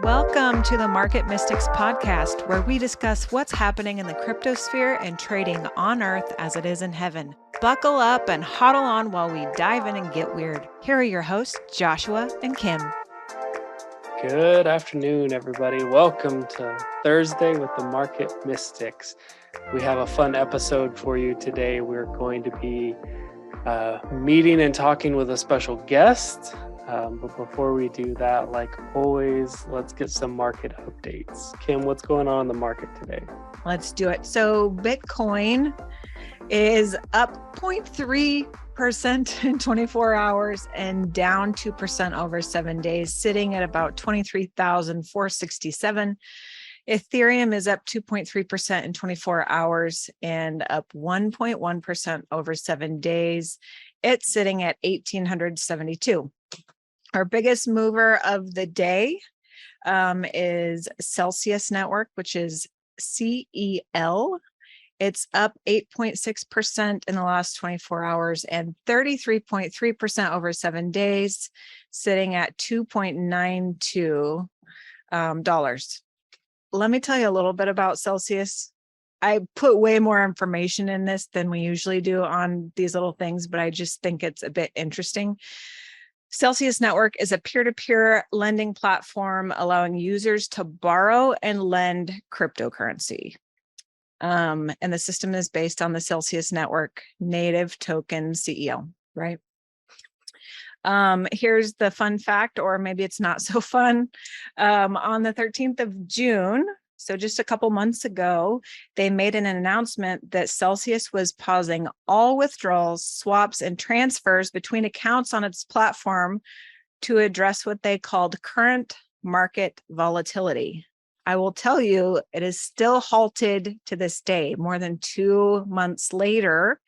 Welcome to the Market Mystics podcast, where we discuss what's happening in the cryptosphere and trading on earth as it is in heaven. Buckle up and huddle on while we dive in and get weird. Here are your hosts, Joshua and Kim. Good afternoon, everybody. Welcome to Thursday with the Market Mystics. We have a fun episode for you today. We're going to be meeting and talking with a special guest. But before we do that, like always, let's get some market updates. Kim, what's going on in the market today? Let's do it. So Bitcoin is up 0.3% in 24 hours and down 2% over 7 days, sitting at about 23,467. Ethereum is up 2.3% in 24 hours and up 1.1% over 7 days. It's sitting at 1,872. Our biggest mover of the day is Celsius Network, which is CEL. It's up 8.6% in the last 24 hours and 33.3% over 7 days, sitting at $2.92. Let me tell you a little bit about Celsius. I put way more information in this than we usually do on these little things, but I just think it's a bit interesting. Celsius Network is a peer-to-peer lending platform allowing users to borrow and lend cryptocurrency. And the system is based on the Celsius Network native token CEL, right? Here's the fun fact, or maybe it's not so fun. On the 13th of June, so just a couple months ago, they made an announcement that Celsius was pausing all withdrawals, swaps, and transfers between accounts on its platform to address what they called current market volatility. I will tell you, it is still halted to this day, more than 2 months later.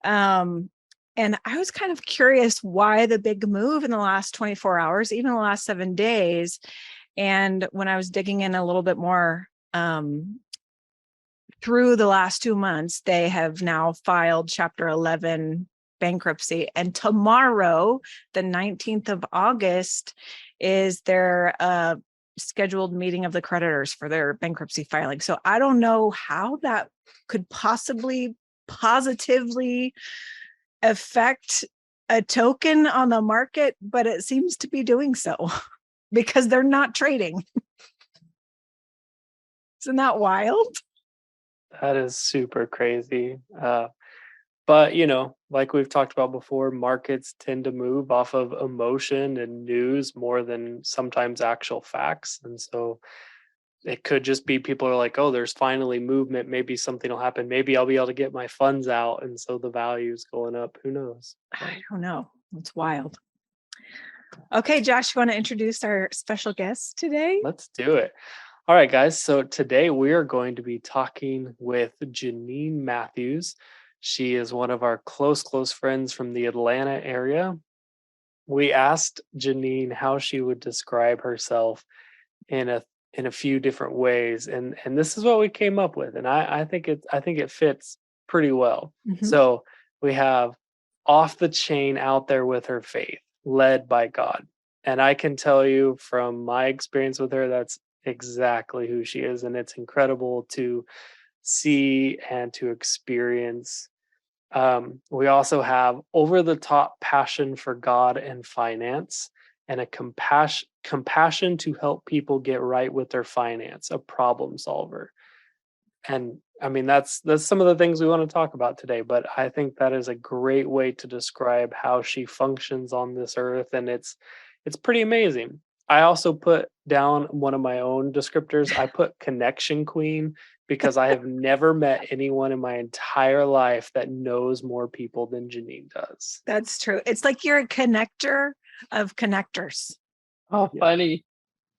And I was kind of curious why the big move in the last 24 hours, even the last 7 days. And when I was digging in a little bit more through the last 2 months, they have now filed Chapter 11 bankruptcy. And tomorrow, the 19th of August, is their scheduled meeting of the creditors for their bankruptcy filing. So I don't know how that could possibly positively affect a token on the market, but it seems to be doing so because they're not trading. Isn't that wild? That is super crazy. But, like we've talked about before, markets tend to move off of emotion and news more than sometimes actual facts. And so it could just be people are like, oh, there's finally movement. Maybe something will happen. Maybe I'll be able to get my funds out. And so the value's going up. Who knows? I don't know. It's wild. Okay, Josh, you want to introduce our special guest today? Let's do it. All right, guys. So today we are going to be talking with Jeanine Matthews. She is one of our close friends from the Atlanta area. We asked Jeanine how she would describe herself in a few different ways, and this is what we came up with, and I think it fits pretty well. Mm-hmm. So we have off the chain, out there with her faith, led by God, and I can tell you from my experience with her, that's exactly who she is, and it's incredible to see and to experience. We also have over the top passion for God and finance, and a compassion to help people get right with their finance, a problem solver. And I mean, that's some of the things we want to talk about today, but I think that is a great way to describe how she functions on this earth, and it's pretty amazing. I also put down one of my own descriptors. I put connection queen because I have never met anyone in my entire life that knows more people than Jeanine does. That's true. It's like you're a connector of connectors. Oh, funny.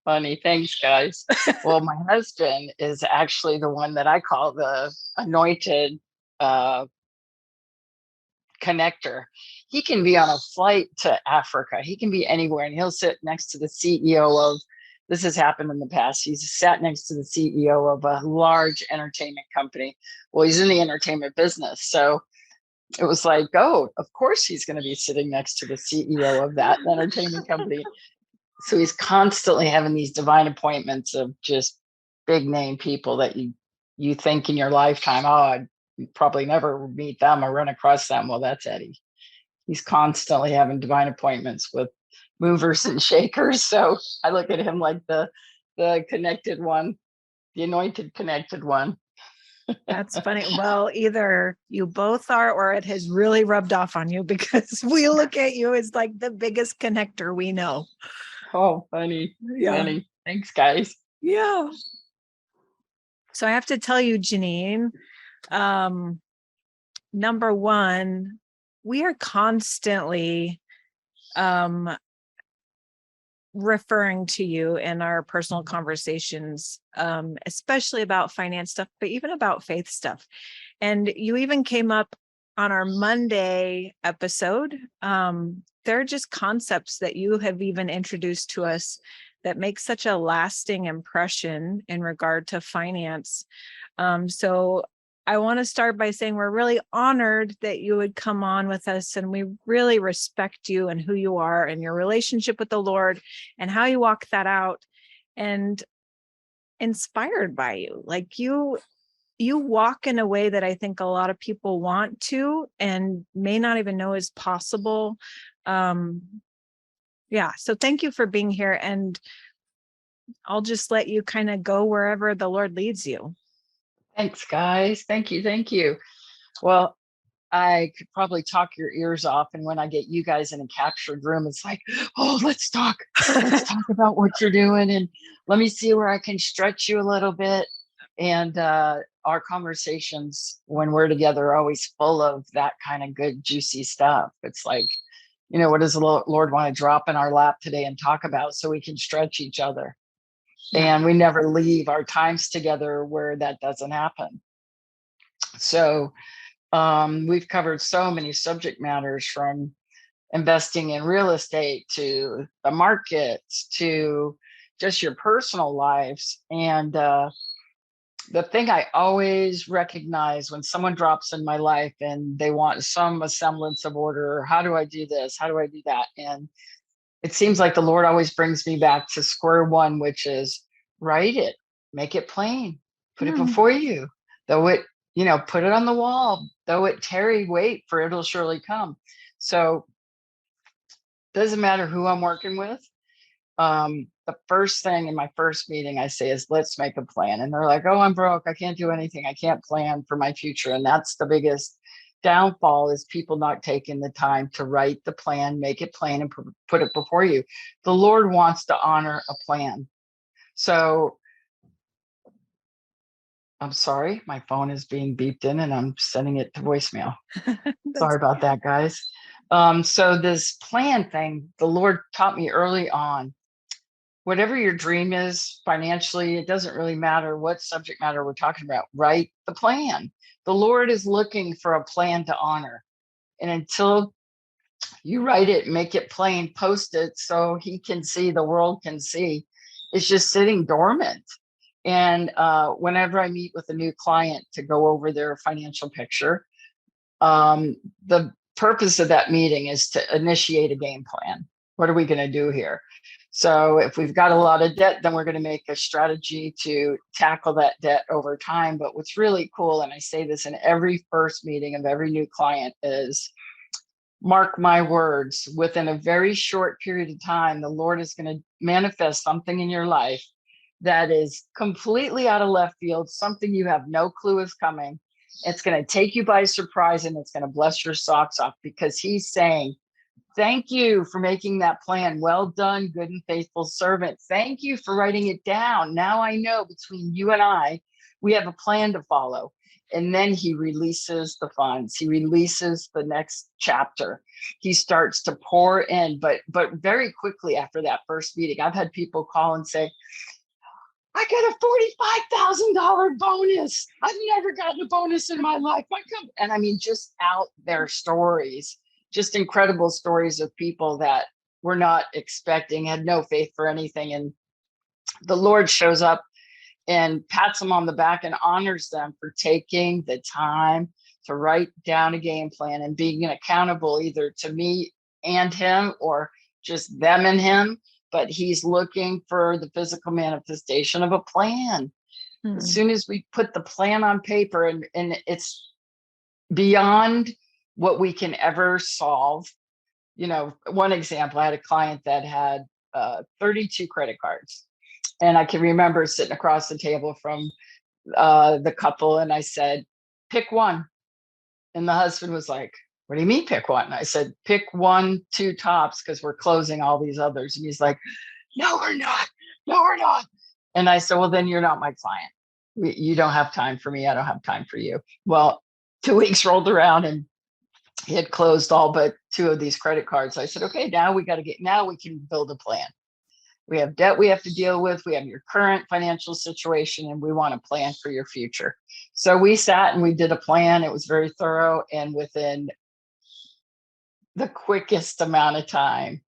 Thanks, guys. Well, my husband is actually the one that I call the anointed connector. He can be on a flight to Africa. He can be anywhere, and he'll sit next to the CEO of, this has happened in the past, he's sat next to the CEO of a large entertainment company. Well, he's in the entertainment business. So it was like, oh, of course he's going to be sitting next to the CEO of that entertainment company. So he's constantly having these divine appointments of just big name people that you think in your lifetime, oh, I'd probably never meet them or run across them. Well, that's Eddie. He's constantly having divine appointments with movers and shakers. So I look at him like the connected one, the anointed connected one. That's funny. Well, either you both are, or it has really rubbed off on you, because we look at you as like the biggest connector we know. Oh, funny. Yeah. Funny. Thanks, guys. Yeah. So I have to tell you, Jeanine, number one, we are constantly referring to you in our personal conversations, especially about finance stuff, but even about faith stuff. And you even came up on our Monday episode. They're just concepts that you have even introduced to us that make such a lasting impression in regard to finance. So I want to start by saying we're really honored that you would come on with us, and we really respect you and who you are and your relationship with the Lord and how you walk that out, and inspired by you. Like you walk in a way that I think a lot of people want to and may not even know is possible. Yeah. So thank you for being here, and I'll just let you kind of go wherever the Lord leads you. Thanks, guys. Thank you. Thank you. Well, I could probably talk your ears off. And when I get you guys in a captured room, it's like, oh, let's talk. Let's talk about what you're doing. And let me see where I can stretch you a little bit. And our conversations when we're together are always full of that kind of good, juicy stuff. It's like, what does the Lord want to drop in our lap today and talk about so we can stretch each other? Yeah. And we never leave our times together where that doesn't happen. So we've covered so many subject matters, from investing in real estate to the markets to just your personal lives. And the thing I always recognize when someone drops in my life and they want some semblance of order, how do I do this? How do I do that? And it seems like the Lord always brings me back to square one, which is write it, make it plain, put it before you, though it, put it on the wall, though it tarry, wait, for it'll surely come. So doesn't matter who I'm working with. The first thing in my first meeting I say is, let's make a plan. And they're like, oh, I'm broke. I can't do anything. I can't plan for my future. And that's the biggest downfall, is people not taking the time to write the plan, make it plain, and put it before you. The Lord wants to honor a plan. So I'm sorry, my phone is being beeped in and I'm sending it to voicemail. Sorry about that, guys. So this plan thing, the Lord taught me early on, whatever your dream is financially, it doesn't really matter what subject matter we're talking about, write the plan. The Lord is looking for a plan to honor. And until you write it, make it plain, post it so he can see, the world can see, it's just sitting dormant. And whenever I meet with a new client to go over their financial picture, the purpose of that meeting is to initiate a game plan. What are we going to do here? So if we've got a lot of debt, then we're going to make a strategy to tackle that debt over time. But what's really cool, and I say this in every first meeting of every new client, is mark my words, within a very short period of time, the Lord is going to manifest something in your life that is completely out of left field, something you have no clue is coming. It's going to take you by surprise, and it's going to bless your socks off, because he's saying, thank you for making that plan. Well done, good and faithful servant. Thank you for writing it down. Now I know between you and I, we have a plan to follow. And then he releases the funds. He releases the next chapter. He starts to pour in, but very quickly after that first meeting, I've had people call and say, I got a $45,000 bonus. I've never gotten a bonus in my life. And I mean, just out there stories, just incredible stories of people that were not expecting, had no faith for anything. And the Lord shows up and pats them on the back and honors them for taking the time to write down a game plan and being accountable either to me and him, or just them and him, but he's looking for the physical manifestation of a plan. As soon as we put the plan on paper, and it's beyond what we can ever solve. One example, I had a client that had 32 credit cards. And I can remember sitting across the table from the couple, and I said, pick one. And the husband was like, what do you mean pick one? And I said, pick 1, 2 tops, because we're closing all these others. And he's like, no, we're not. No, we're not. And I said, well, then you're not my client. You don't have time for me. I don't have time for you. Well, 2 weeks rolled around and he had closed all but 2 of these credit cards. I said, okay, now we can build a plan. We have debt we have to deal with. We have your current financial situation, and we want to plan for your future. So we sat and we did a plan. It was very thorough, and within the quickest amount of time.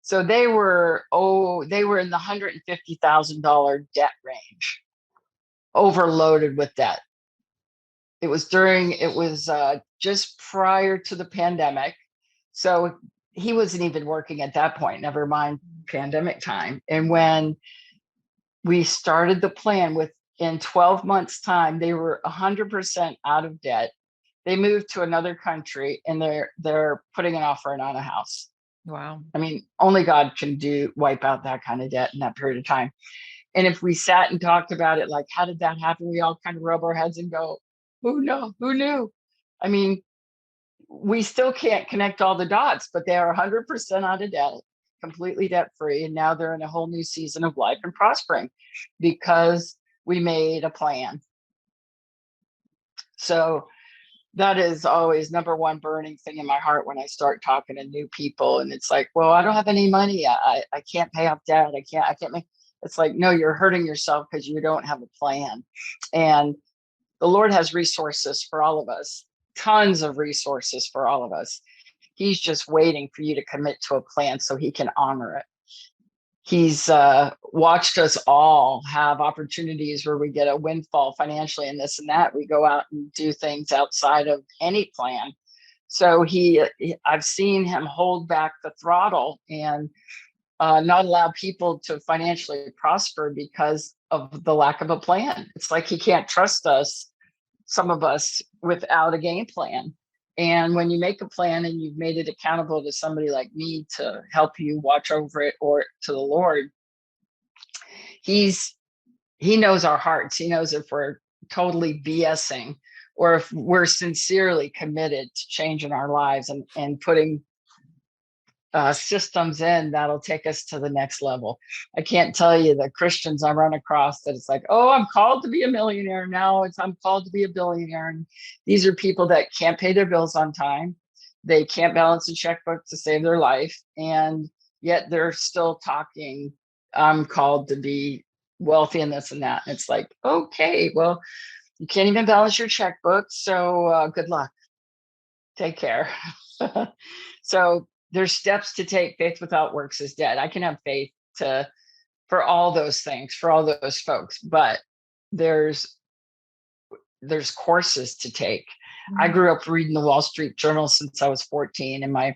So they were in the $150,000 debt range, overloaded with debt. It was just prior to the pandemic. So he wasn't even working at that point, never mind pandemic time. And when we started the plan, within 12 months time, they were 100% out of debt. They moved to another country, and they're putting an offer on a house. Wow. I mean, only God can wipe out that kind of debt in that period of time. And if we sat and talked about it, like, how did that happen? We all kind of rub our heads and go, who knew? I mean, we still can't connect all the dots, but they are 100% out of debt, completely debt free. And now they're in a whole new season of life and prospering because we made a plan. So that is always number one burning thing in my heart when I start talking to new people. And it's like, well, I don't have any money. I can't pay off debt. I can't make, it's like, no, you're hurting yourself because you don't have a plan. And the Lord has resources for all of us, tons of resources for all of us. He's just waiting for you to commit to a plan so he can honor it. He's watched us all have opportunities where we get a windfall financially and this and that. We go out and do things outside of any plan. So I've seen him hold back the throttle and not allow people to financially prosper because of the lack of a plan. It's like he can't trust us, some of us, without a game plan. And when you make a plan and you've made it accountable to somebody like me to help you watch over it, or to the Lord, he knows our hearts. He knows if we're totally BSing or if we're sincerely committed to changing our lives and putting systems in that'll take us to the next level. I can't tell you the Christians I run across that it's like, oh, I'm called to be a millionaire now. I'm called to be a billionaire. And these are people that can't pay their bills on time. They can't balance a checkbook to save their life. And yet they're still talking, I'm called to be wealthy and this and that. And it's like, okay, well, you can't even balance your checkbook. So good luck. Take care. So there's steps to take. Faith without works is dead. I can have faith for all those things, for all those folks, but there's courses to take. I grew up reading the Wall Street Journal since I was 14, and my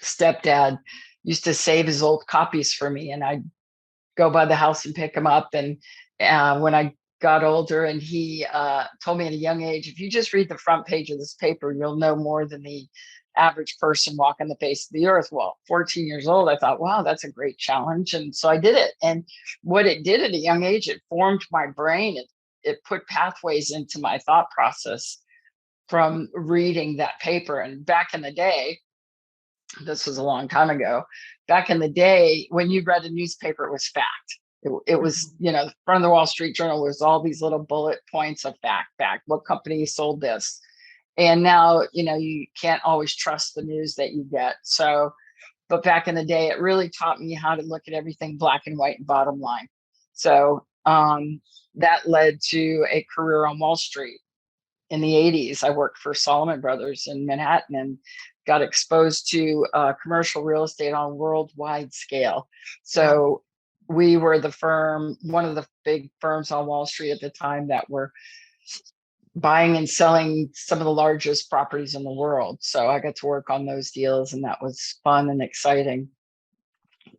stepdad used to save his old copies for me, and I'd go by the house and pick them up. And when I got older, and he told me at a young age, if you just read the front page of this paper, you'll know more than the average person walking the face of the earth. Well, 14 years old, I thought, wow, that's a great challenge. And so I did it. And what it did at a young age, it formed my brain. It put pathways into my thought process from reading that paper. And back in the day, this was a long time ago, back in the day, when you read a newspaper, it was fact. It was, the front of the Wall Street Journal was all these little bullet points of fact, what company sold this. And now, you can't always trust the news that you get. So, but back in the day, it really taught me how to look at everything black and white and bottom line. So that led to a career on Wall Street. In the 80s, I worked for Solomon Brothers in Manhattan and got exposed to commercial real estate on a worldwide scale. So we were the firm, one of the big firms on Wall Street at the time that were buying and selling some of the largest properties in the world. So I got to work on those deals, and that was fun and exciting.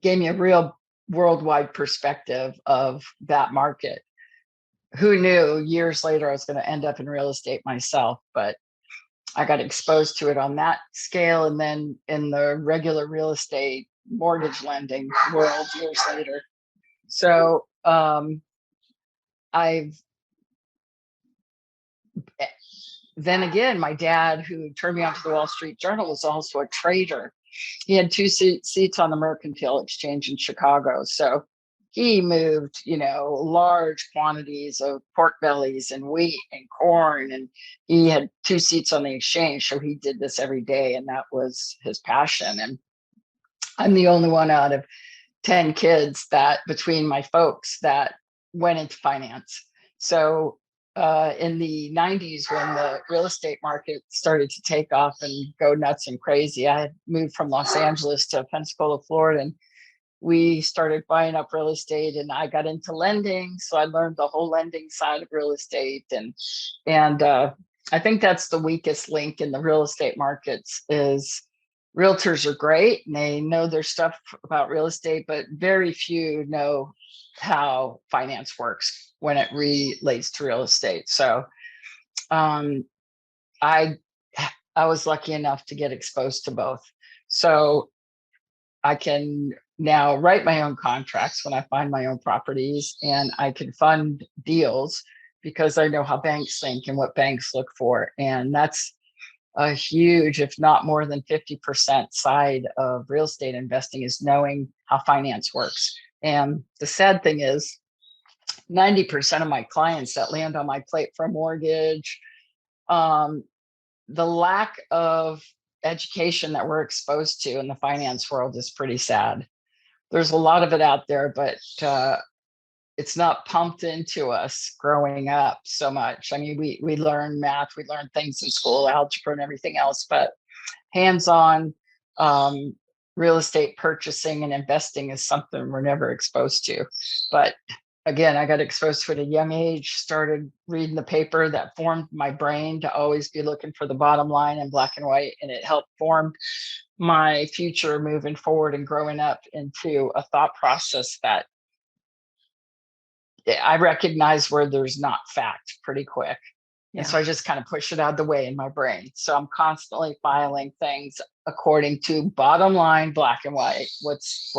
gave me a real worldwide perspective of that market. Who knew years later I was going to end up in real estate myself, but I got exposed to it on that scale, and then in the regular real estate mortgage lending world years later. So I've then again, my dad, who turned me onto the Wall Street Journal, was also a trader. He had two seats on the Mercantile Exchange in Chicago. So he moved, large quantities of pork bellies and wheat and corn. And he had two seats on the exchange. So he did this every day. And that was his passion. And I'm the only one out of 10 kids that between my folks that went into finance. So in the 90s, when the real estate market started to take off and go nuts and crazy, I had moved from Los Angeles to Pensacola, Florida, and we started buying up real estate, and I got into lending. So I learned the whole lending side of real estate. And I think that's the weakest link in the real estate markets is realtors are great and they know their stuff about real estate, but very few know how finance works when it relates to real estate. So I was lucky enough to get exposed to both. So I can now write my own contracts when I find my own properties, and I can fund deals because I know how banks think and what banks look for. And that's a huge, if not more than 50% side of real estate investing, is knowing how finance works. And the sad thing is 90% of my clients that land on my plate for a mortgage, the lack of education that we're exposed to in the finance world is pretty sad. There's a lot of it out there, but it's not pumped into us growing up so much. I mean, we learn math, we learn things in school, algebra and everything else, but hands-on real estate purchasing and investing is something we're never exposed to. But again, I got exposed to it at a young age, started reading the paper that formed my brain to always be looking for the bottom line in black and white. And it helped form my future moving forward and growing up into a thought process that I recognize where there's not fact pretty quick. Yeah. And so I just kind of push it out of the way in my brain. So I'm constantly filing things according to bottom line, black and white. What's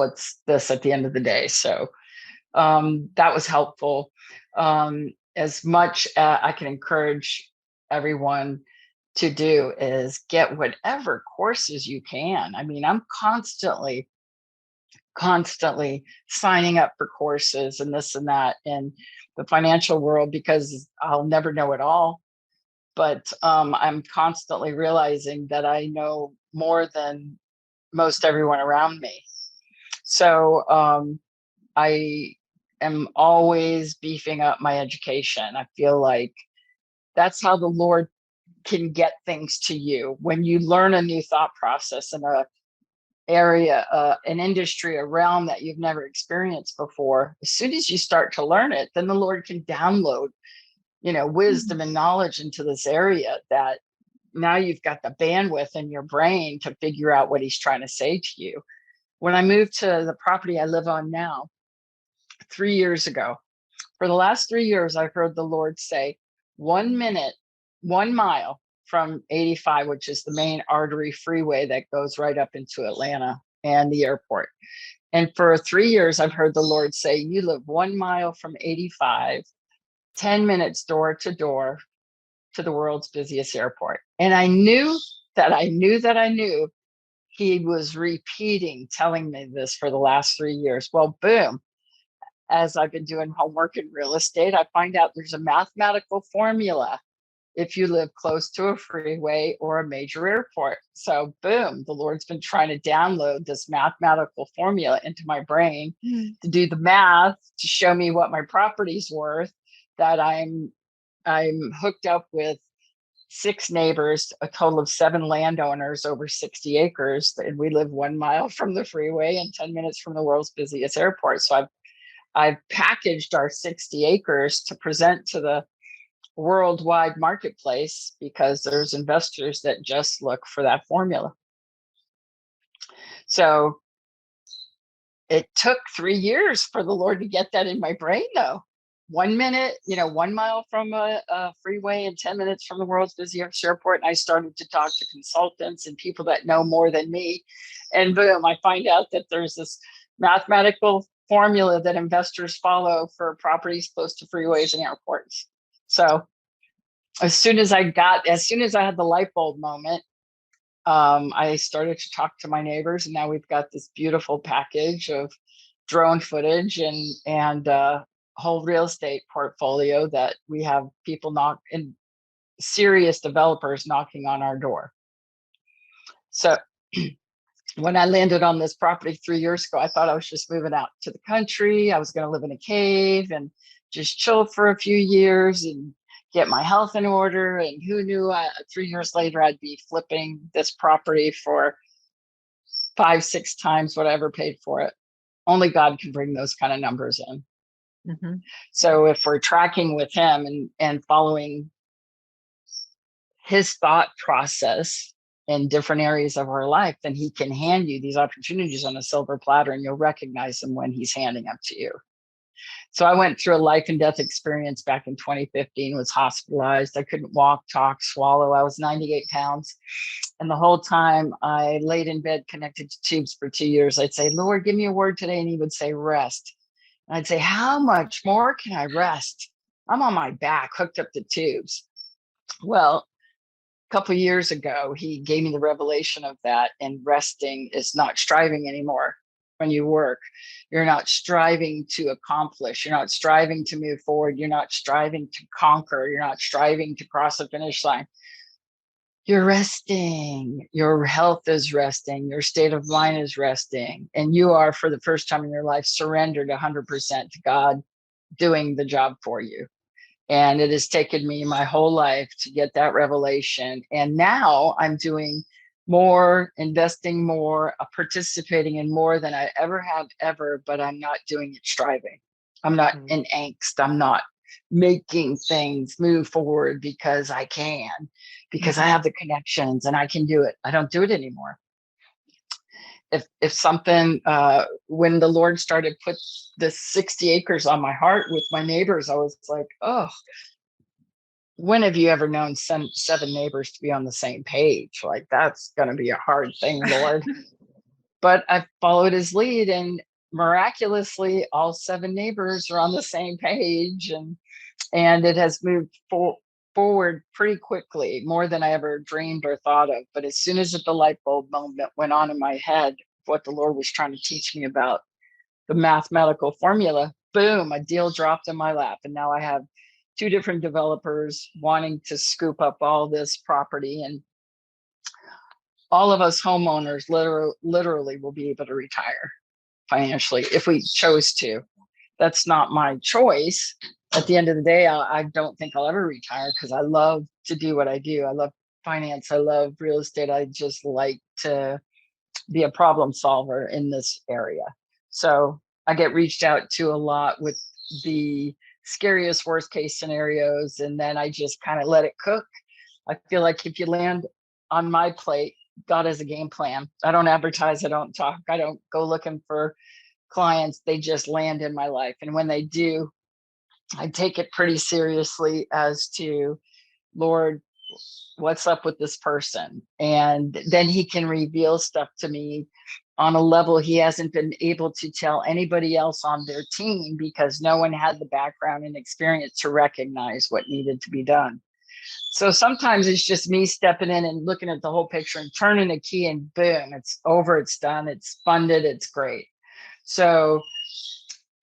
this at the end of the day? So that was helpful. As much I can encourage everyone to do is get whatever courses you can. I mean, I'm constantly signing up for courses and this and that in the financial world because I'll never know it all. But I'm constantly realizing that I know more than most everyone around me. So I am always beefing up my education. I feel like that's how the Lord can get things to you. When you learn a new thought process in a area, an industry, a realm that you've never experienced before, as soon as you start to learn it, then the Lord can download, wisdom and knowledge into this area that now you've got the bandwidth in your brain to figure out what he's trying to say to you. When I moved to the property I live on now, 3 years ago, for the last 3 years, I've heard the Lord say, 1 minute, 1 mile from 85, which is the main artery freeway that goes right up into Atlanta and the airport. And for 3 years, I've heard the Lord say, you live 1 mile from 85, 10 minutes door to door to the world's busiest airport. And I knew he was repeating, telling me this for the last 3 years. Well, boom. As I've been doing homework in real estate, I find out there's a mathematical formula if you live close to a freeway or a major airport. So boom, the Lord's been trying to download this mathematical formula into my brain to do the math, to show me what my property's worth, that I'm hooked up with 6 neighbors, a total of 7 landowners over 60 acres. And we live 1 mile from the freeway and 10 minutes from the world's busiest airport. So I've packaged our 60 acres to present to the worldwide marketplace because there's investors that just look for that formula. So It took 3 years for the Lord to get that in my brain, though. 1 minute, 1 mile from a freeway and 10 minutes from the world's busiest airport. And I started to talk to consultants and people that know more than me. And boom, I find out that there's this mathematical formula that investors follow for properties close to freeways and airports. So as soon as I had the light bulb moment, I started to talk to my neighbors, and now we've got this beautiful package of drone footage and whole real estate portfolio that we have people serious developers knocking on our door. So when I landed on this property 3 years ago, I thought I was just moving out to the country. I was going to live in a cave and just chill for a few years and get my health in order. And who knew 3 years later, I'd be flipping this property for 5-6 times what I ever paid for it. Only God can bring those kind of numbers in. Mm-hmm. So if we're tracking with him and following his thought process in different areas of our life, then he can hand you these opportunities on a silver platter, and you'll recognize them when he's handing them to you. So I went through a life and death experience back in 2015, was hospitalized. I couldn't walk, talk, swallow. I was 98 pounds. And the whole time I laid in bed connected to tubes for 2 years. I'd say, Lord, give me a word today. And he would say, rest. And I'd say, how much more can I rest? I'm on my back, hooked up to tubes. Well, a couple of years ago, he gave me the revelation of that. And resting is not striving anymore. When you work, you're not striving to accomplish. You're not striving to move forward. You're not striving to conquer. You're not striving to cross the finish line. You're resting. Your health is resting. Your state of mind is resting. And you are, for the first time in your life, surrendered 100% to God doing the job for you. And it has taken me my whole life to get that revelation. And now I'm doing more, investing more, participating in more than I ever have ever, but I'm not doing it striving. I'm not in angst. I'm not making things move forward because I can, because I have the connections and I can do it. I don't do it anymore. If something, when the Lord started put this 60 acres on my heart with my neighbors, I was like, oh, when have you ever known 7 neighbors to be on the same page? Like, that's going to be a hard thing, Lord. But I followed his lead, and miraculously, all 7 neighbors are on the same page. And it has moved forward pretty quickly, more than I ever dreamed or thought of. But as soon as the light bulb moment went on in my head, what the Lord was trying to teach me about the mathematical formula, boom, a deal dropped in my lap. And now I have 2 different developers wanting to scoop up all this property. And all of us homeowners literally will be able to retire financially if we chose to. That's not my choice. At the end of the day, I don't think I'll ever retire because I love to do what I do. I love finance. I love real estate. I just like to be a problem solver in this area. So I get reached out to a lot with the scariest worst case scenarios, and then I just kind of let it cook. I feel like if you land on my plate, God has a game plan. I don't advertise. I don't talk. I don't go looking for clients. They just land in my life. And when they do, I take it pretty seriously as to, Lord, what's up with this person? And then he can reveal stuff to me on a level he hasn't been able to tell anybody else on their team, because no one had the background and experience to recognize what needed to be done. So sometimes it's just me stepping in and looking at the whole picture and turning a key, and boom, it's over, it's done, it's funded, it's great. So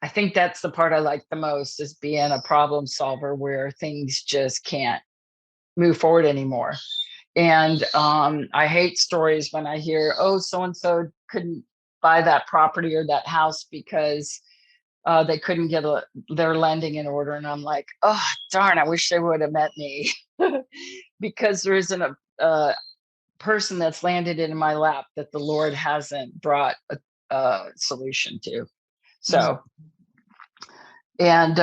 I think that's the part I like the most, is being a problem solver where things just can't move forward anymore. And I hate stories when I hear, oh, so-and-so couldn't buy that property or that house because they couldn't get their lending in order. And I'm like, oh, darn, I wish they would have met me. Because there isn't a person that's landed in my lap that the Lord hasn't brought a solution to. So, and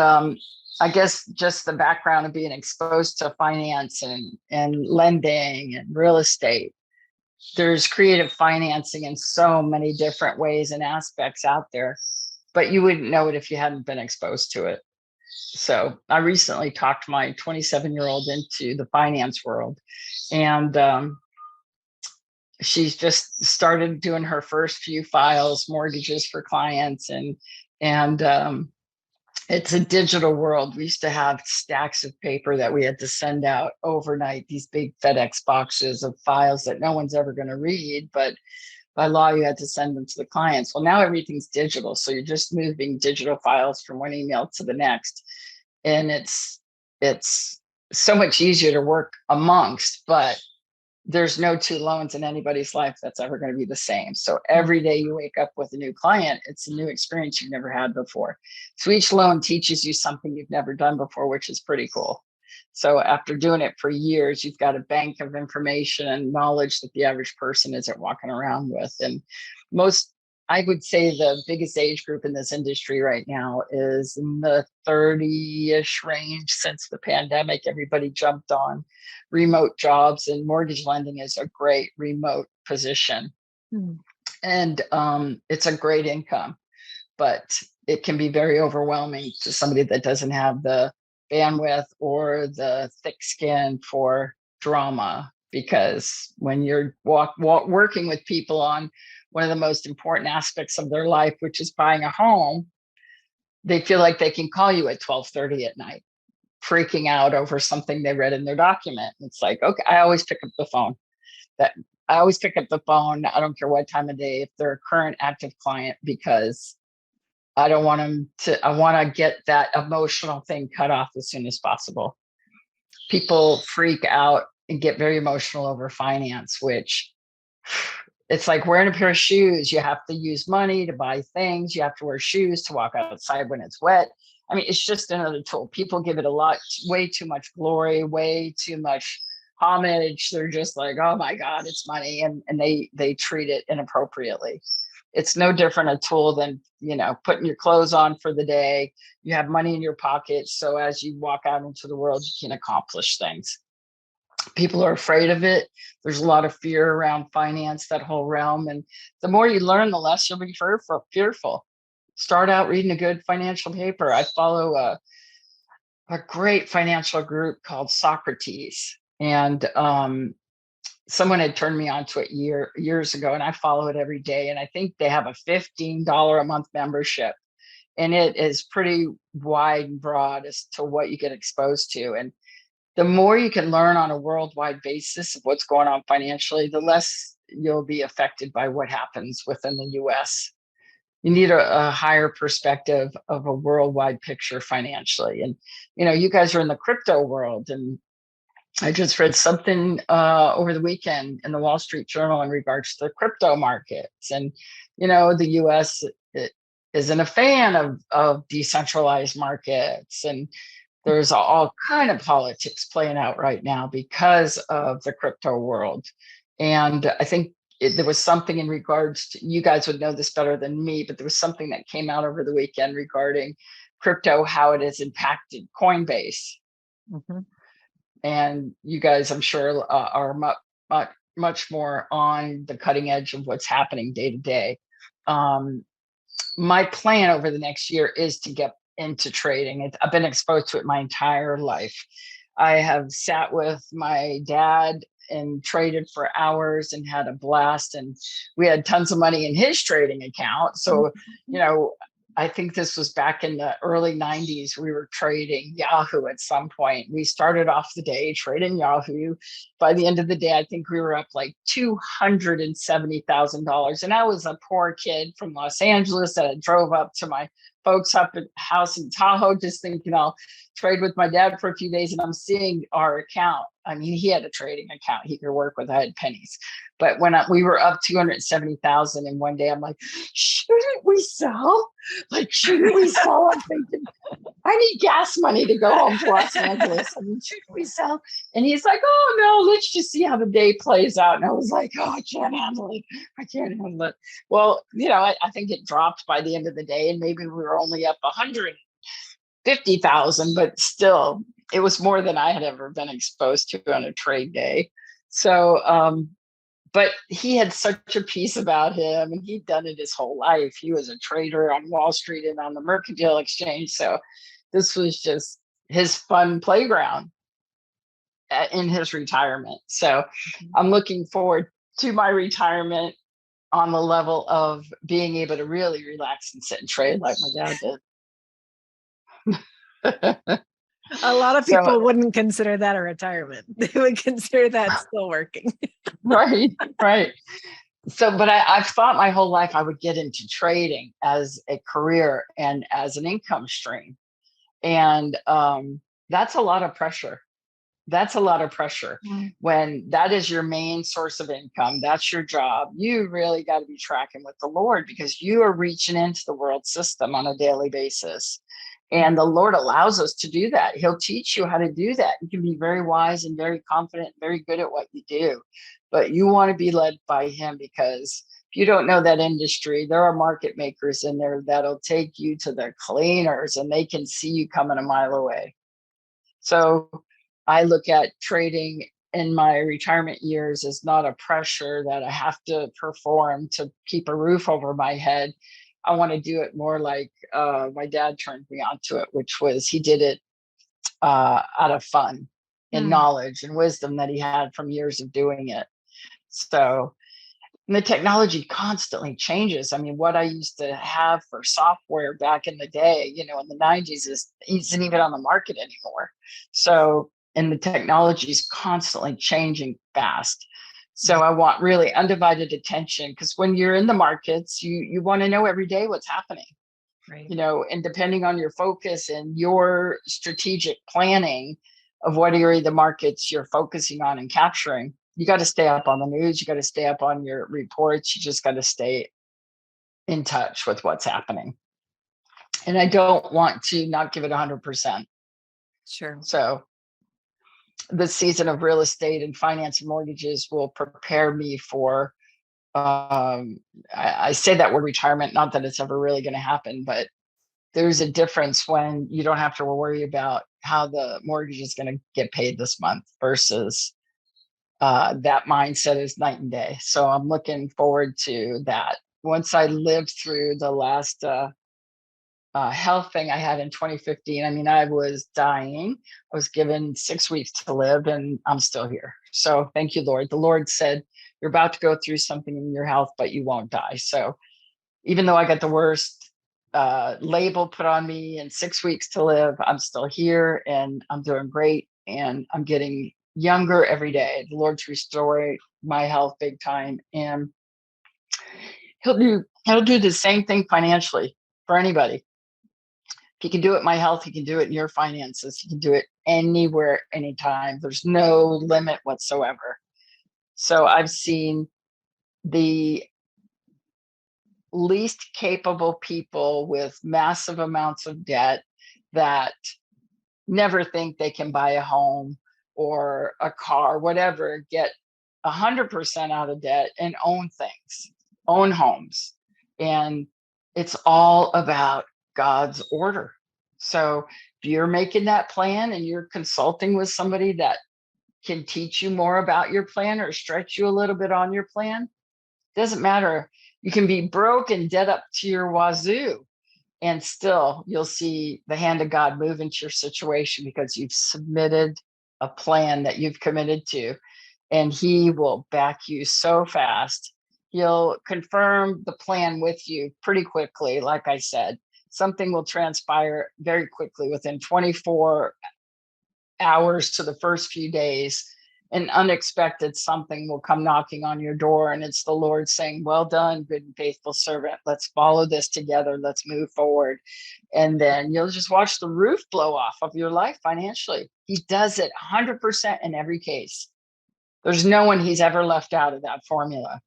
I guess just the background of being exposed to finance and lending and real estate there's creative financing in so many different ways and aspects out there, but you wouldn't know it if you hadn't been exposed to it. So I recently talked my 27-year-old into the finance world, and she's just started doing her first few files, mortgages for clients, and it's a digital world. We used to have stacks of paper that we had to send out overnight, these big FedEx boxes of files that no one's ever going to read, but by law, you had to send them to the clients. Well, now everything's digital. So you're just moving digital files from one email to the next. And it's so much easier to work amongst, but there's no two loans in anybody's life that's ever going to be the same. So every day you wake up with a new client, it's a new experience you've never had before. So each loan teaches you something you've never done before, which is pretty cool. So after doing it for years, you've got a bank of information and knowledge that the average person isn't walking around with. And I would say the biggest age group in this industry right now is in the 30-ish range. Since the pandemic, everybody jumped on remote jobs, and mortgage lending is a great remote position. And it's a great income, but it can be very overwhelming to somebody that doesn't have the bandwidth or the thick skin for drama, because when you're working with people on one of the most important aspects of their life, which is buying a home, they feel like they can call you at 12:30 at night, freaking out over something they read in their document. It's like, okay, I always pick up the phone. I don't care what time of day, if they're a current active client, because I don't want them to, I want to get that emotional thing cut off as soon as possible. People freak out and get very emotional over finance, which it's like wearing a pair of shoes. You have to use money to buy things. You have to wear shoes to walk outside when it's wet. I mean, it's just another tool. People give it way too much glory, way too much homage. They're just like, oh my God, it's money. And they treat it inappropriately. It's no different a tool than, putting your clothes on for the day. You have money in your pocket. So as you walk out into the world, you can accomplish things. People are afraid of it. There's a lot of fear around finance, that whole realm. And the more you learn, the less you'll be fearful. Start out reading a good financial paper. I follow a great financial group called Socrates. And someone had turned me on to it years ago, and I follow it every day. And I think they have a $15 a month membership. And it is pretty wide and broad as to what you get exposed to. And the more you can learn on a worldwide basis of what's going on financially, the less you'll be affected by what happens within the US. You need a higher perspective of a worldwide picture financially. And, you guys are in the crypto world. And I just read something over the weekend in the Wall Street Journal in regards to the crypto markets. And, the US isn't a fan of decentralized markets. And there's all kind of politics playing out right now because of the crypto world. And I think there was something in regards to, you guys would know this better than me, but there was something that came out over the weekend regarding crypto, how it has impacted Coinbase. Mm-hmm. And you guys, I'm sure, are much more on the cutting edge of what's happening day to day. My plan over the next year is to get into trading. I've been exposed to it my entire life. I have sat with my dad and traded for hours and had a blast. And we had tons of money in his trading account. So, I think this was back in the early 90s. We were trading Yahoo at some point. We started off the day trading Yahoo. By the end of the day, I think we were up like $270,000. And I was a poor kid from Los Angeles that drove up to my folks' house in Tahoe, just thinking I'll trade with my dad for a few days. And I'm seeing our account. I mean, he had a trading account he could work with. I had pennies. But when we were up 270,000 in one day, I'm like, shouldn't we sell? Shouldn't we sell? I'm thinking, I need gas money to go home to Los Angeles. I mean, shouldn't we sell? And he's like, oh, no, let's just see how the day plays out. And I was like, oh, I can't handle it. Well, I think it dropped by the end of the day, and maybe we were only up 150,000, but still, it was more than I had ever been exposed to on a trade day. So but he had such a peace about him, and he'd done it his whole life. He was a trader on Wall Street and on the Mercantile Exchange. So this was just his fun playground in his retirement. So I'm looking forward to my retirement on the level of being able to really relax and sit and trade like my dad did. A lot of So- people wouldn't consider that a retirement. They would consider that still working. Right. So, but I've thought my whole life I would get into trading as a career and as an income stream. And that's a lot of pressure. That's a lot of pressure. When that is your main source of income, that's your job. You really got to be tracking with the Lord, because you are reaching into the world system on a daily basis. And the Lord allows us to do that. He'll teach you how to do that. You can be very wise and very confident, very good at what you do, but you want to be led by him, because if you don't know that industry, there are market makers in there that'll take you to the cleaners and they can see you coming a mile away. So I look at trading in my retirement years as not a pressure that I have to perform to keep a roof over my head. I want to do it more like my dad turned me onto it, which was he did it out of fun and knowledge and wisdom that he had from years of doing it. So, and the technology constantly changes. I mean, what I used to have for software back in the day, in the 90s isn't even on the market anymore. So, and the technology is constantly changing fast. So I want really undivided attention, because when you're in the markets, you want to know every day what's happening. Right. And depending on your focus and your strategic planning of what area of the markets you're focusing on and capturing, you got to stay up on the news. You got to stay up on your reports. You just got to stay in touch with what's happening. And I don't want to not give it 100%. Sure. So this season of real estate and finance and mortgages will prepare me for, I say that word retirement, not that it's ever really going to happen, but there's a difference when you don't have to worry about how the mortgage is going to get paid this month versus that mindset is night and day. So I'm looking forward to that. Once I lived through the last health thing I had in 2015, I mean, I was dying. I was given 6 weeks to live, and I'm still here. So thank you, Lord. The Lord said, you're about to go through something in your health, but you won't die. So even though I got the worst label put on me and 6 weeks to live, I'm still here and I'm doing great, and I'm getting younger every day. The Lord's restoring my health big time, and he'll do the same thing financially for anybody. He can do it in my health. He can do it in your finances. He can do it anywhere, anytime. There's no limit whatsoever. So I've seen the least capable people with massive amounts of debt that never think they can buy a home or a car, whatever, get 100% out of debt and own things, own homes. And it's all about God's order. So if you're making that plan and you're consulting with somebody that can teach you more about your plan or stretch you a little bit on your plan, doesn't matter. You can be broke and dead up to your wazoo, and still you'll see the hand of God move into your situation because you've submitted a plan that you've committed to, and he will back you so fast. He'll confirm the plan with you pretty quickly. Like I said, something will transpire very quickly within 24 hours to the first few days. An unexpected something will come knocking on your door, and it's the Lord saying, well done, good and faithful servant. Let's follow this together. Let's move forward. And then you'll just watch the roof blow off of your life financially. He does it 100% in every case. There's no one he's ever left out of that formula.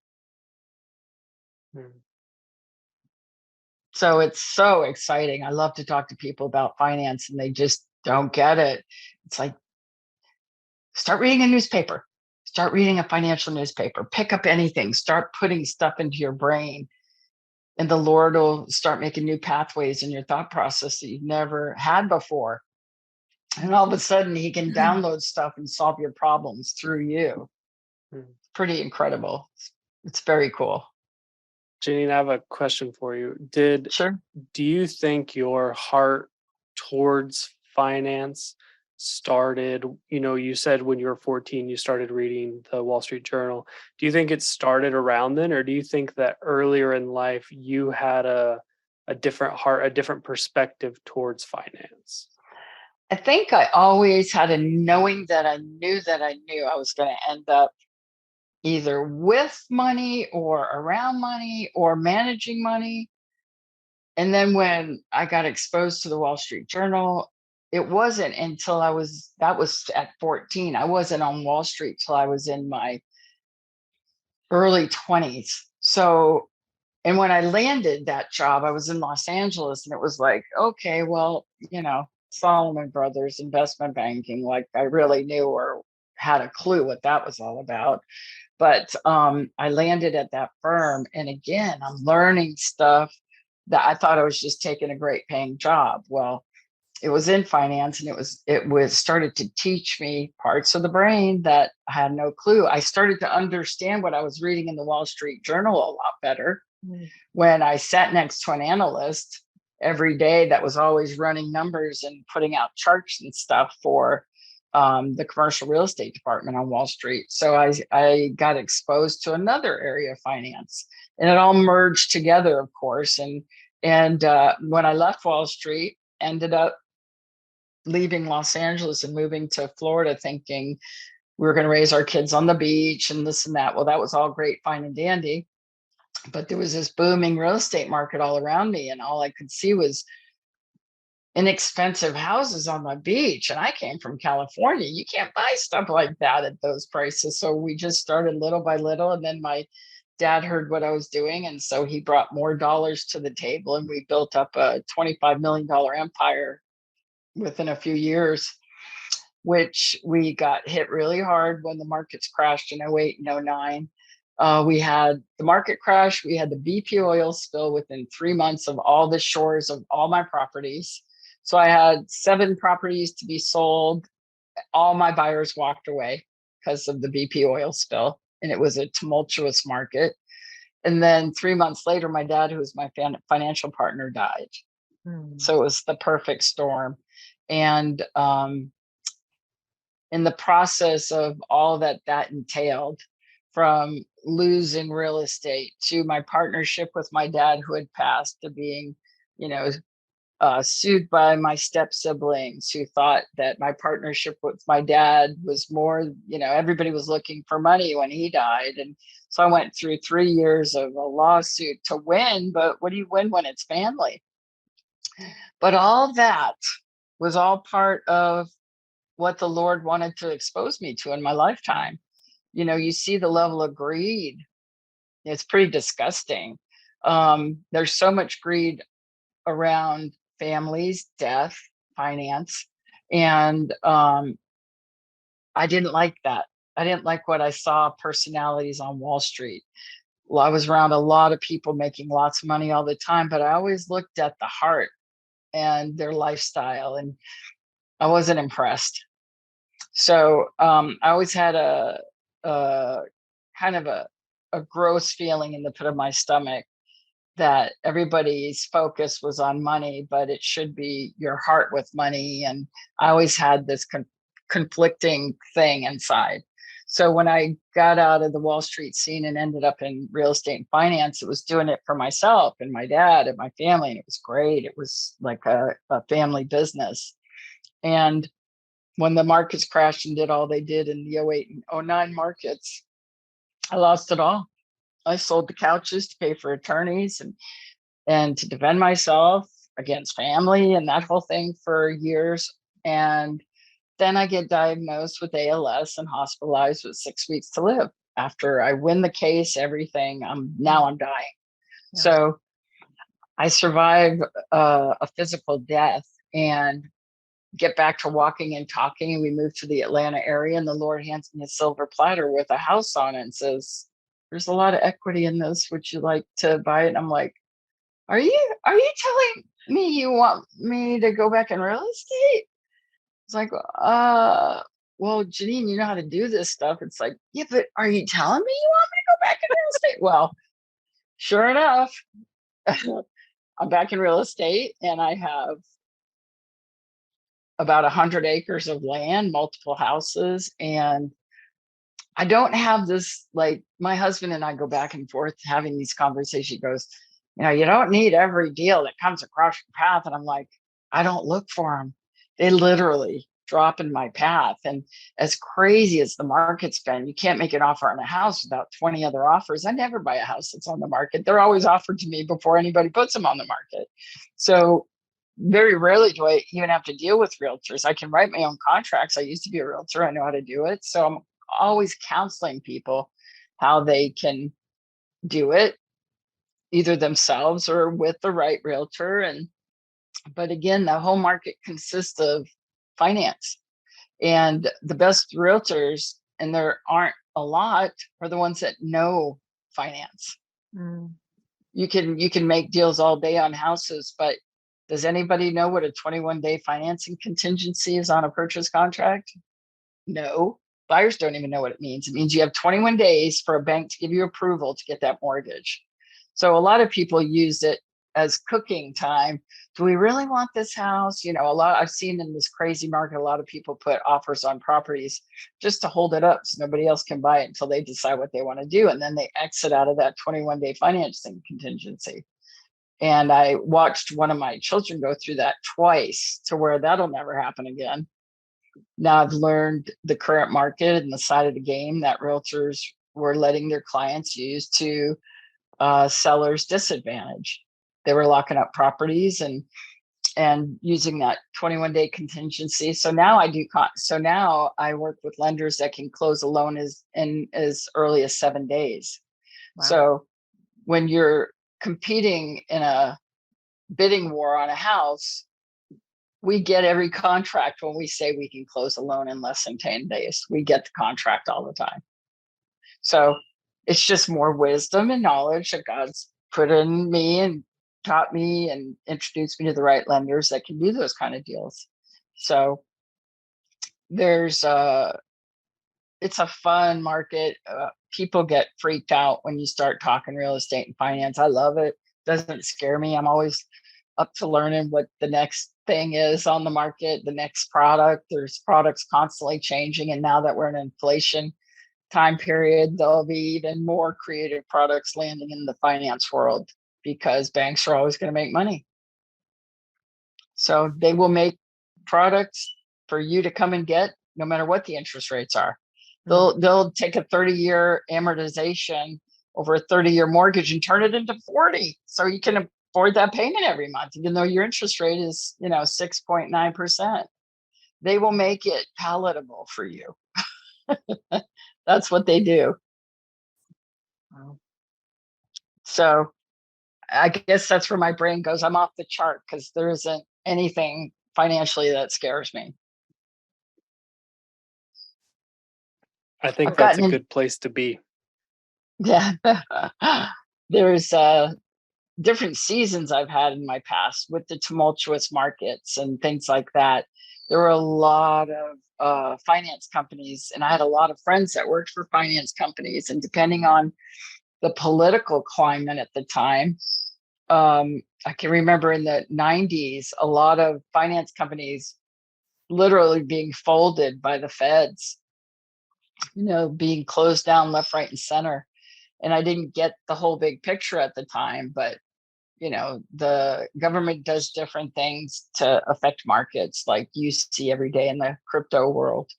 So it's so exciting. I love to talk to people about finance and they just don't get it. It's like, start reading a newspaper, start reading a financial newspaper, pick up anything, start putting stuff into your brain, and the Lord will start making new pathways in your thought process that you've never had before. And all of a sudden he can download stuff and solve your problems through you. pretty incredible. It's very cool. Jeanine, I have a question for you. Do Sure. you think your heart towards finance started, you said when you were 14, you started reading the Wall Street Journal. Do you think it started around then, or do you think that earlier in life you had a different heart, a different perspective towards finance? I think I always had a knowing that I knew I was going to end up either with money or around money or managing money. And then when I got exposed to the Wall Street Journal, it wasn't until that was at 14. I wasn't on Wall Street till I was in my early 20s. So, and when I landed that job, I was in Los Angeles, and it was like, okay, well, Solomon Brothers investment banking, like I really knew or had a clue what that was all about. But I landed at that firm, and again, I'm learning stuff that I thought I was just taking a great paying job. Well, it was in finance, and it was started to teach me parts of the brain that I had no clue. I started to understand what I was reading in the Wall Street Journal a lot better when I sat next to an analyst every day that was always running numbers and putting out charts and stuff for the commercial real estate department on Wall Street. So I got exposed to another area of finance, and it all merged together, of course. And when I left Wall Street, ended up leaving Los Angeles and moving to Florida, thinking we were going to raise our kids on the beach and this and that. Well, that was all great, fine and dandy. But there was this booming real estate market all around me, and all I could see was inexpensive houses on the beach. And I came from California. You can't buy stuff like that at those prices. So we just started little by little. And then my dad heard what I was doing, and so he brought more dollars to the table, and we built up a $25 million empire within a few years, which we got hit really hard when the markets crashed in 08 and 09. We had the market crash. We had the BP oil spill within 3 months of all the shores of all my properties. So I had 7 properties to be sold. All my buyers walked away because of the BP oil spill, and it was a tumultuous market. And then 3 months later, my dad, who was my financial partner, died. So it was the perfect storm. And in the process of all that entailed, from losing real estate to my partnership with my dad, who had passed, to being, sued by my step siblings, who thought that my partnership with my dad was more, everybody was looking for money when he died. And so I went through 3 years of a lawsuit to win, but what do you win when it's family? But all that was all part of what the Lord wanted to expose me to in my lifetime. You see the level of greed. It's pretty disgusting. There's so much greed around families, death, finance. And I didn't like that. I didn't like what I saw personalities on Wall Street. Well, I was around a lot of people making lots of money all the time, but I always looked at the heart and their lifestyle, and I wasn't impressed. So I always had a kind of a gross feeling in the pit of my stomach that everybody's focus was on money, but it should be your heart with money. And I always had this conflicting thing inside. So when I got out of the Wall Street scene and ended up in real estate and finance, it was doing it for myself and my dad and my family. And it was great. It was like a family business. And when the markets crashed and did all they did in the 08 and 09 markets, I lost it all. I sold the couches to pay for attorneys and to defend myself against family and that whole thing for years. And then I get diagnosed with ALS and hospitalized with 6 weeks to live. After I win the case, everything, I'm dying. Yeah. So I survive a physical death and get back to walking and talking. And we moved to the Atlanta area, and the Lord hands me a silver platter with a house on it and says, "There's a lot of equity in this. Would you like to buy it?" And I'm like, are you telling me you want me to go back in real estate? It's like, well, Jeanine, you know how to do this stuff. It's like, yeah, but are you telling me you want me to go back in real estate? Well, sure enough, I'm back in real estate, and I have about 100 acres of land, multiple houses, and I don't have this, like, my husband and I go back and forth having these conversations. He goes, you don't need every deal that comes across your path. And I'm like, I don't look for them. They literally drop in my path. And as crazy as the market's been, you can't make an offer on a house without 20 other offers. I never buy a house that's on the market. They're always offered to me before anybody puts them on the market. So very rarely do I even have to deal with realtors. I can write my own contracts. I used to be a realtor. I know how to do it. So I'm always counseling people how they can do it, either themselves or with the right realtor. And but again, the whole market consists of finance, and the best realtors, and there aren't a lot, are the ones that know finance. You can make deals all day on houses, but does anybody know what a 21-day financing contingency is on a purchase contract? No. Buyers don't even know what it means. It means you have 21 days for a bank to give you approval to get that mortgage. So a lot of people use it as cooking time. Do we really want this house? I've seen in this crazy market, a lot of people put offers on properties just to hold it up so nobody else can buy it until they decide what they want to do. And then they exit out of that 21-day financing contingency. And I watched one of my children go through that twice, to where that'll never happen again. Now I've learned the current market and the side of the game that realtors were letting their clients use to sellers' disadvantage. They were locking up properties and using that 21-day contingency. So now I work with lenders that can close a loan as early as 7 days. Wow. So when you're competing in a bidding war on a house, we get every contract when we say we can close a loan in less than 10 days. We get the contract all the time. So it's just more wisdom and knowledge that God's put in me and taught me and introduced me to the right lenders that can do those kind of deals. So it's a fun market. People get freaked out when you start talking real estate and finance. I love it. Doesn't scare me. I'm always up to learning what the next thing is on the market, the next product. There's products constantly changing. And now that we're in an inflation time period, there'll be even more creative products landing in the finance world, because banks are always going to make money. So they will make products for you to come and get, no matter what the interest rates are. They'll take a 30-year amortization over a 30-year mortgage and turn it into 40. So you can afford that payment every month, even though your interest rate is, 6.9%. They will make it palatable for you. That's what they do. Wow. So I guess that's where my brain goes. I'm off the chart because there isn't anything financially that scares me. I think that's a good place to be. Yeah. There's different seasons I've had in my past with the tumultuous markets and things like that. There were a lot of finance companies, and I had a lot of friends that worked for finance companies. And depending on the political climate at the time, I can remember in the 90s, a lot of finance companies literally being folded by the feds, being closed down left, right, and center. And I didn't get the whole big picture at the time, but the government does different things to affect markets, like you see every day in the crypto world.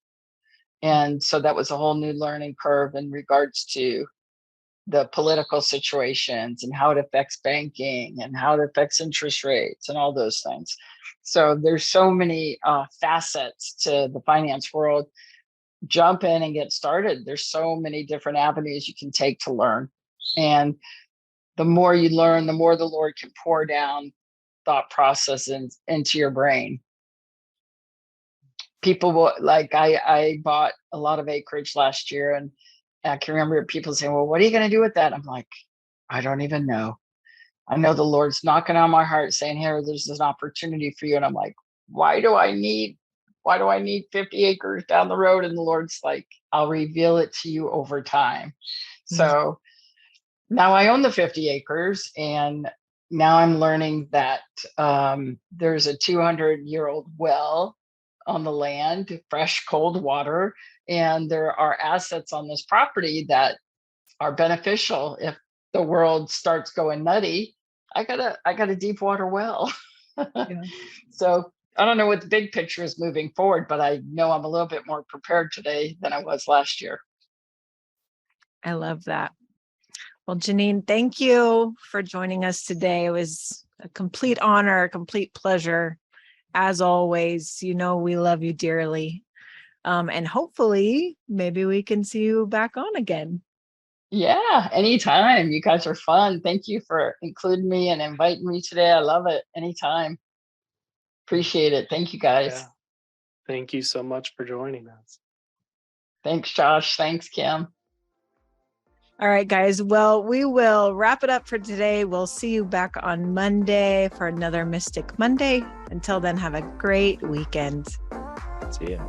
And so that was a whole new learning curve in regards to the political situations and how it affects banking and how it affects interest rates and all those things. So there's so many facets to the finance world. Jump in and get started. There's so many different avenues you can take to learn. And the more you learn, the more the Lord can pour down thought processes into your brain. People will, like, I bought a lot of acreage last year, and I can remember people saying, well, what are you going to do with that? I'm like, I don't even know. I know the Lord's knocking on my heart saying, here, there's an opportunity for you. And I'm like, why do I need Why do I need 50 acres down the road? And the Lord's like, I'll reveal it to you over time. So now I own the 50 acres, and now I'm learning that there's a 200-year-old well on the land, fresh, cold water. And there are assets on this property that are beneficial. If the world starts going nutty, I got a deep water well. So I don't know what the big picture is moving forward, but I know I'm a little bit more prepared today than I was last year. I love that. Well, Jeanine, thank you for joining us today. It was a complete honor, a complete pleasure. As always, you know, we love you dearly. And hopefully maybe we can see you back on again. Yeah, anytime. You guys are fun. Thank you for including me and inviting me today. I love it. Anytime. Appreciate it. Thank you, guys. Yeah. Thank you so much for joining us. Thanks, Josh. Thanks, Kim. All right, guys. Well, we will wrap it up for today. We'll see you back on Monday for another Mystic Monday. Until then, have a great weekend. See ya.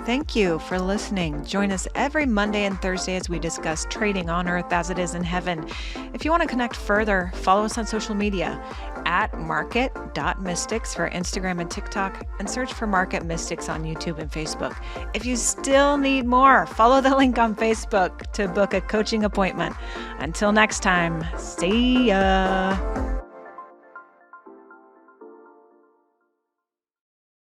Thank you for listening. Join us every Monday and Thursday as we discuss trading on earth as it is in heaven. If you want to connect further, follow us on social media at market.mystics for Instagram and TikTok, and search for Market Mystics on YouTube and Facebook. If you still need more, follow the link on Facebook to book a coaching appointment. Until next time, see ya.